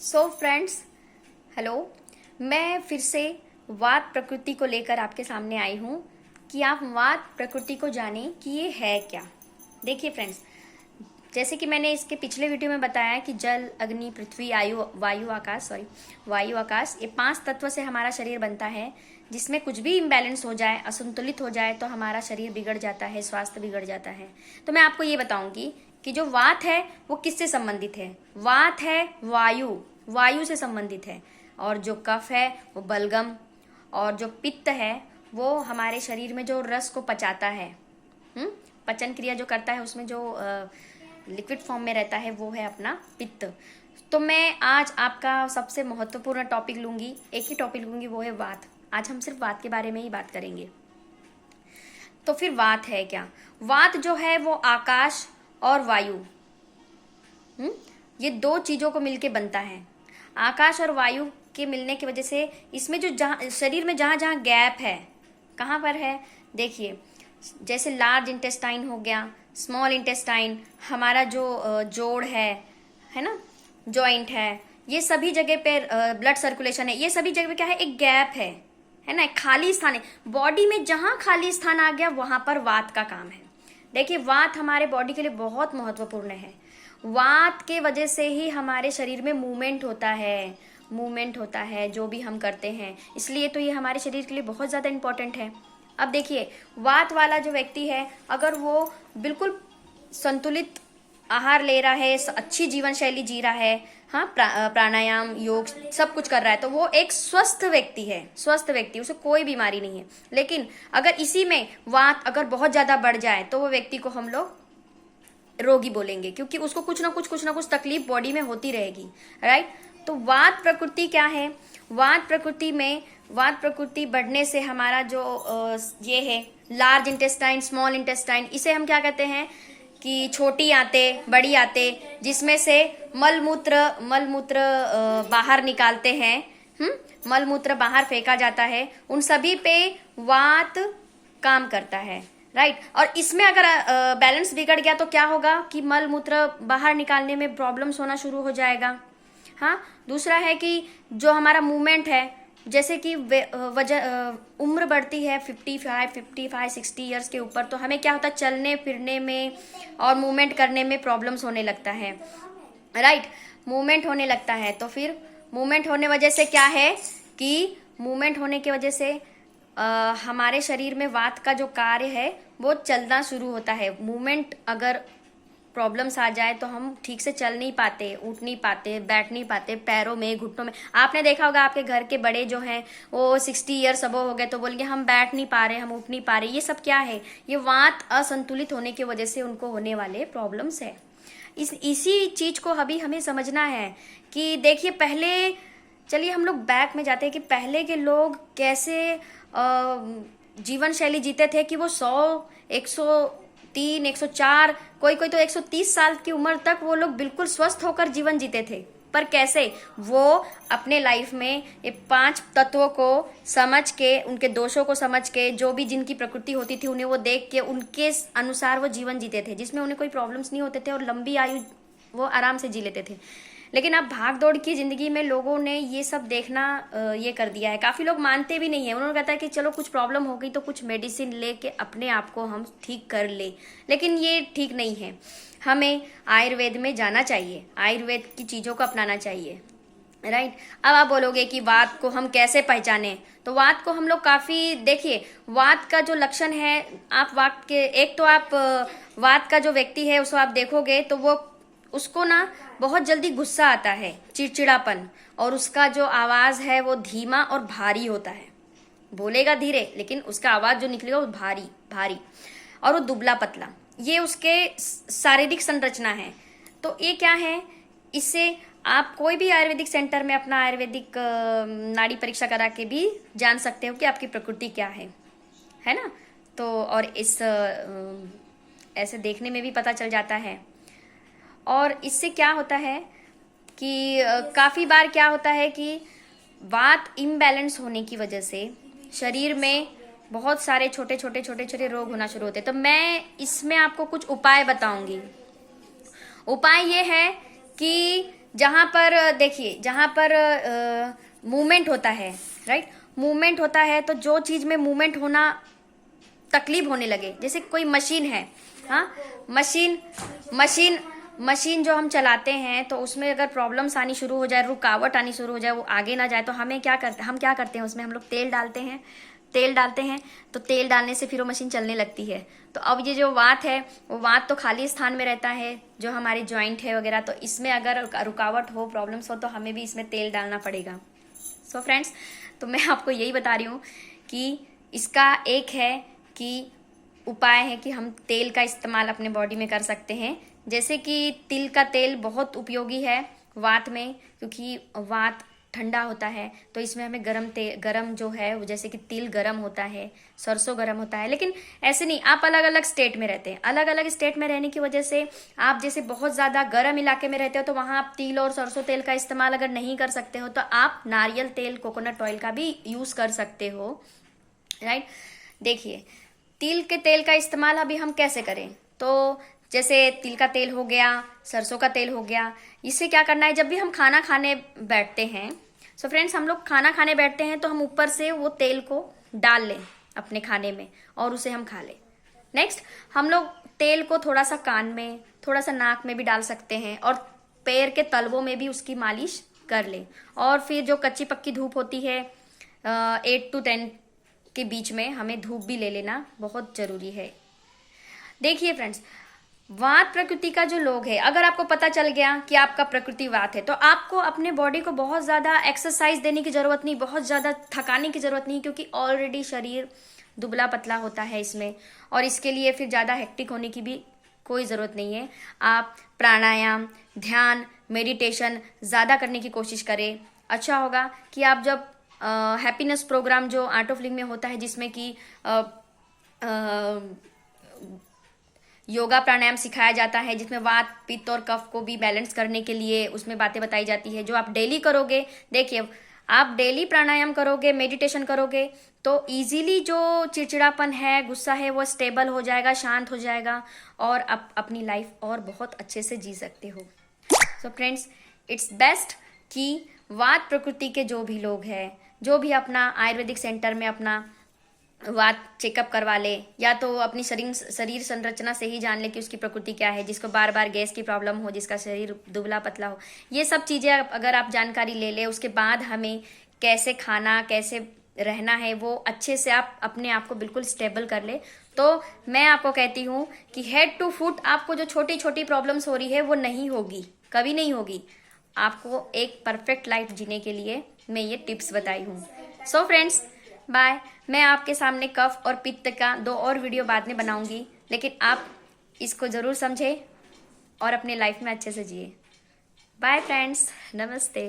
So friends, hello. मैं फिर से वात प्रकृति को लेकर आपके सामने आई हूँ कि आप वात प्रकृति को जानें कि ये है क्या। देखिए फ्रेंड्स, जैसे कि मैंने इसके पिछले वीडियो में बताया कि जल, अग्नि, पृथ्वी, वायु आकाश, ये 5 तत्व से हमारा शरीर बनता है। जिसमें कुछ भी इम्बैलेंस हो जाए, असंतुलित हो जाए तो हमारा शरीर बिगड़ जाता है, स्वास्थ्य बिगड़ जाता है। तो मैं आपको ये बताऊंगी कि जो वात है वो किससे संबंधित है। वात है वायु से संबंधित है, और जो कफ है वो बलगम, और जो पित्त है वो हमारे शरीर में जो रस को पचाता है, पचन क्रिया जो करता है, उसमें जो लिक्विड फॉर्म में रहता है वो है अपना पित्त। तो मैं आज आपका सबसे महत्वपूर्ण टॉपिक लूंगी, एक ही टॉपिक लूंगी, वो है वात। आज हम सिर्फ वात के बारे में ही बात करेंगे। तो फिर वात है क्या? वात जो है वो आकाश और वायु, ये 2 चीजों को मिलके बनता है। आकाश और वायु के मिलने की वजह से इसमें जो जहाँ शरीर में जहाँ जहाँ गैप है, कहाँ पर है देखिए, जैसे लार्ज इंटेस्टाइन हो गया, स्मॉल इंटेस्टाइन, हमारा जो जोड़ है ना, जॉइंट है, ये सभी जगह पे ब्लड सर्कुलेशन है, ये सभी जगह पे क्या है, एक गैप है ना, एक खाली स्थान है। बॉडी में जहां खाली स्थान आ गया वहां पर वात का काम है। देखिए, वात हमारे बॉडी के लिए बहुत महत्वपूर्ण है। वात के वजह से ही हमारे शरीर में मूवमेंट होता है जो भी हम करते हैं, इसलिए तो ये हमारे शरीर के लिए बहुत ज़्यादा इंपॉर्टेंट है। अब देखिए, वात वाला जो व्यक्ति है, अगर वो बिल्कुल संतुलित आहार ले रहा है, अच्छी जीवन शैली जी रहा है, हाँ, प्राणायाम, योग सब कुछ कर रहा है, तो वो एक स्वस्थ व्यक्ति, उसे कोई बीमारी नहीं है। लेकिन अगर इसी में वात अगर बहुत ज्यादा बढ़ जाए तो वो व्यक्ति को हम लोग रोगी बोलेंगे, क्योंकि उसको कुछ ना कुछ तकलीफ बॉडी में होती रहेगी, राइट। तो वात प्रकृति क्या है? वात प्रकृति बढ़ने से हमारा जो ये है लार्ज इंटेस्टाइन, स्मॉल इंटेस्टाइन, इसे हम क्या कहते हैं कि छोटी आंतें, बड़ी आंतें, जिसमें से मल मूत्र बाहर निकालते हैं, मल मूत्र बाहर फेंका जाता है, उन सभी पे वात काम करता है, राइट। और इसमें अगर बैलेंस बिगड़ गया तो क्या होगा कि मल मूत्र बाहर निकालने में प्रॉब्लम्स होना शुरू हो जाएगा। हाँ, दूसरा है कि जो हमारा मूवमेंट है, जैसे कि उम्र बढ़ती है 55, 60 इयर्स के ऊपर, तो हमें क्या होता है, चलने फिरने में और मूवमेंट करने में प्रॉब्लम्स होने लगता है, राइट। मूवमेंट होने लगता है, तो फिर मूवमेंट होने वजह से क्या है कि मूवमेंट होने की वजह से हमारे शरीर में वात का जो कार्य है वो चलना शुरू होता है। मूवमेंट अगर प्रॉब्लम्स आ जाए तो हम ठीक से चल नहीं पाते, उठ नहीं पाते, बैठ नहीं पाते, पैरों में, घुटनों में। आपने देखा होगा आपके घर के बड़े जो हैं वो 60 ईयर्स अबव हो गए तो बोलेंगे हम बैठ नहीं पा रहे, हम उठ नहीं पा रहे। ये सब क्या है? ये वात असंतुलित होने की वजह से उनको होने वाले प्रॉब्लम्स है। इसी चीज को अभी हमें समझना है कि देखिए, पहले चलिए हम लोग बैक में जाते हैं कि पहले के लोग कैसे जीवन शैली जीते थे कि वो 100, 103, 104, कोई तो 130 साल की उम्र तक वो लोग बिल्कुल स्वस्थ होकर जीवन जीते थे। पर कैसे? वो अपने लाइफ में ये 5 तत्वों को समझ के, उनके दोषों को समझ के, जो भी जिनकी प्रकृति होती थी उन्हें वो देख के उनके अनुसार वो जीवन जीते थे, जिसमें उन्हें कोई प्रॉब्लम्स नहीं होते थे और लंबी आयु वो आराम से जी लेते थे। लेकिन अब भाग दौड़ की जिंदगी में लोगों ने ये सब देखना ये कर दिया है। काफी लोग मानते भी नहीं है, उन्होंने कहता है कि चलो कुछ प्रॉब्लम हो गई तो कुछ मेडिसिन लेके अपने आप को हम ठीक कर ले, लेकिन ये ठीक नहीं है। हमें आयुर्वेद में जाना चाहिए, आयुर्वेद की चीजों को अपनाना चाहिए, राइट। अब आप बोलोगे कि वात को हम कैसे पहचाने, तो वात को हम लोग काफी देखिए, वात का जो लक्षण है, आप वात के एक तो आप वात का जो व्यक्ति है उसको आप देखोगे तो वो उसको ना बहुत जल्दी गुस्सा आता है, चिड़चिड़ापन, और उसका जो आवाज है वो धीमा और भारी होता है। बोलेगा धीरे लेकिन उसका आवाज जो निकलेगा वो भारी, और वो दुबला पतला, ये उसके शारीरिक संरचना है। तो ये क्या है, इससे आप कोई भी आयुर्वेदिक सेंटर में अपना आयुर्वेदिक नाड़ी परीक्षा करा के भी जान सकते हो कि आपकी प्रकृति क्या है ना। तो और इस ऐसे देखने में भी पता चल जाता है। और इससे क्या होता है कि काफ़ी बार क्या होता है कि वात इम्बैलेंस होने की वजह से शरीर में बहुत सारे छोटे छोटे रोग होना शुरू होते हैं। तो मैं इसमें आपको कुछ उपाय बताऊंगी। उपाय ये है कि जहाँ पर देखिए, जहाँ पर मूवमेंट होता है, राइट, मूवमेंट होता है, तो जो चीज़ में मूवमेंट होना तकलीफ होने लगे, जैसे कोई मशीन है, हाँ, मशीन मशीन मशीन जो हम चलाते हैं तो उसमें अगर प्रॉब्लम्स आनी शुरू हो जाए, रुकावट आनी शुरू हो जाए, वो आगे ना जाए, तो हम क्या करते हैं, उसमें हम लोग तेल डालते हैं, तो तेल डालने से फिर वो मशीन चलने लगती है। तो अब ये जो वात है, वो वात तो खाली स्थान में रहता है, जो हमारी जॉइंट है वगैरह, तो इसमें अगर रुकावट हो, प्रॉब्लम्स हो, तो हमें भी इसमें तेल डालना पड़ेगा। सो फ्रेंड्स, तो मैं आपको यही बता रही हूँ कि इसका एक है कि उपाय है कि हम तेल का इस्तेमाल अपने बॉडी में कर सकते हैं। जैसे कि तिल का तेल बहुत उपयोगी है वात में, क्योंकि वात ठंडा होता है, तो इसमें हमें गरम जो है वो, जैसे कि तिल गरम होता है, सरसों गरम होता है। लेकिन ऐसे नहीं, आप अलग अलग स्टेट में रहते हैं, अलग अलग स्टेट में रहने की वजह से आप जैसे बहुत ज़्यादा गर्म इलाके में रहते हो, तो वहाँ आप तिल और सरसों तेल का इस्तेमाल अगर नहीं कर सकते हो, तो आप नारियल तेल, कोकोनट ऑयल का भी यूज़ कर सकते हो, राइट। देखिए, तिल के तेल का इस्तेमाल अभी हम कैसे करें, तो जैसे तिल का तेल हो गया, सरसों का तेल हो गया, इससे क्या करना है, जब भी हम खाना खाने बैठते हैं, सो फ्रेंड्स, हम लोग खाना खाने बैठते हैं तो हम ऊपर से वो तेल को डाल लें अपने खाने में और उसे हम खा लें। नेक्स्ट, हम लोग तेल को थोड़ा सा कान में, थोड़ा सा नाक में भी डाल सकते हैं, और पैर के तलवों में भी उसकी मालिश कर लें। और फिर जो कच्ची पक्की धूप होती है, 8 to 10 के बीच में हमें धूप भी ले लेना बहुत ज़रूरी है। देखिए फ्रेंड्स, वात प्रकृति का जो लोग है, अगर आपको पता चल गया कि आपका प्रकृति वात है, तो आपको अपने बॉडी को बहुत ज़्यादा एक्सरसाइज देने की ज़रूरत नहीं, बहुत ज़्यादा थकाने की ज़रूरत नहीं, क्योंकि ऑलरेडी शरीर दुबला पतला होता है इसमें, और इसके लिए फिर ज़्यादा हेक्टिक होने की भी कोई ज़रूरत नहीं है। आप प्राणायाम, ध्यान, मेडिटेशन ज़्यादा करने की कोशिश करें। अच्छा होगा कि आप जब हैप्पीनेस प्रोग्राम जो आर्ट ऑफ लिविंग में होता है, जिसमें कि योगा प्राणायाम सिखाया जाता है, जिसमें वात, पित्त और कफ को भी बैलेंस करने के लिए उसमें बातें बताई जाती है, जो आप डेली करोगे। देखिए, आप डेली प्राणायाम करोगे, मेडिटेशन करोगे, तो इजीली जो चिड़चिड़ापन है, गुस्सा है, वो स्टेबल हो जाएगा, शांत हो जाएगा, और आप अपनी लाइफ और बहुत अच्छे से जी सकते हो। सो फ्रेंड्स, इट्स बेस्ट कि वात प्रकृति के जो भी लोग हैं, जो भी अपना आयुर्वेदिक सेंटर में अपना वात चेकअप करवा ले, या तो अपनी शरीर संरचना से ही जान ले कि उसकी प्रकृति क्या है, जिसको बार बार गैस की प्रॉब्लम हो, जिसका शरीर दुबला पतला हो, ये सब चीज़ें अगर आप जानकारी ले ले, उसके बाद हमें कैसे खाना, कैसे रहना है, वो अच्छे से आप अपने आप को बिल्कुल स्टेबल कर ले, तो मैं आपको कहती हूँ कि हेड टू फुट आपको जो छोटी छोटी प्रॉब्लम्स हो रही है वो नहीं होगी, कभी नहीं होगी। आपको एक परफेक्ट लाइफ जीने के लिए मैं ये टिप्स बताई हूँ। So friends, bye. मैं आपके सामने कफ और पित्त का 2 और वीडियो बाद में बनाऊंगी, लेकिन आप इसको ज़रूर समझें और अपने लाइफ में अच्छे से जिए। बाय फ्रेंड्स, नमस्ते।